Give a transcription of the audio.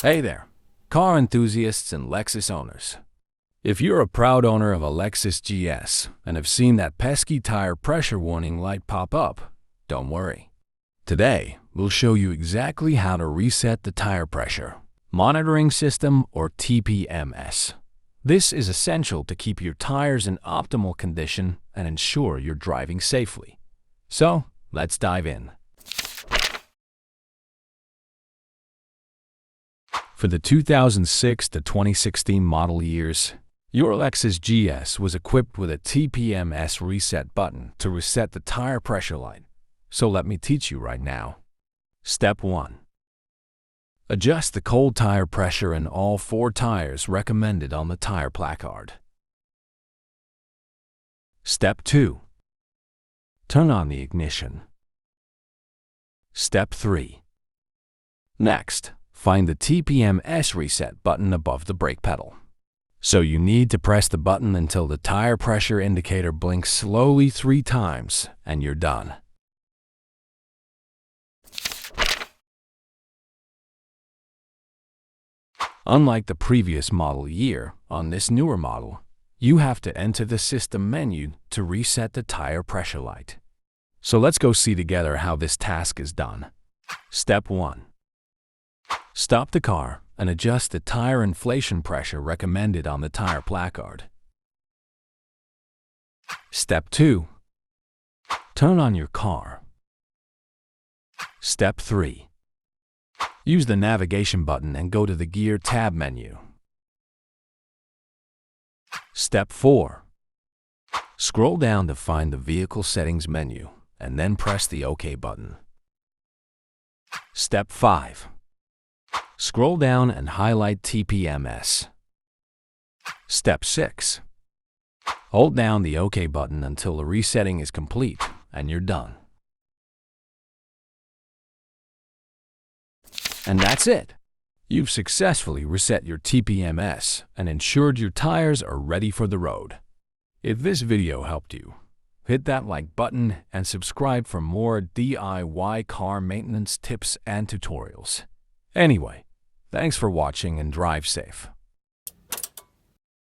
Hey there, car enthusiasts and Lexus owners. If you're a proud owner of a Lexus GS and have seen that pesky tire pressure warning light pop up, don't worry. Today, we'll show you exactly how to reset the tire pressure monitoring system, or TPMS. This is essential to keep your tires in optimal condition and ensure you're driving safely. So, let's dive in. For the 2006 to 2016 model years, your Lexus GS was equipped with a TPMS reset button to reset the tire pressure light. So let me teach you right now. Step 1. Adjust the cold tire pressure in all 4 tires recommended on the tire placard. Step 2. Turn on the ignition. Step 3. Next, find the TPMS reset button above the brake pedal. So you need to press the button until the tire pressure indicator blinks slowly 3 times, and you're done. Unlike the previous model year, on this newer model, you have to enter the system menu to reset the tire pressure light. So let's go see together how this task is done. Step 1. Stop the car and adjust the tire inflation pressure recommended on the tire placard. Step 2. Turn on your car. Step 3. Use the navigation button and go to the Gear tab menu. Step 4. Scroll down to find the Vehicle Settings menu and then press the OK button. Step 5. Scroll down and highlight TPMS. Step 6. Hold down the OK button until the resetting is complete and you're done. And that's it! You've successfully reset your TPMS and ensured your tires are ready for the road. If this video helped you, hit that like button and subscribe for more DIY car maintenance tips and tutorials. Anyway, thanks for watching and drive safe.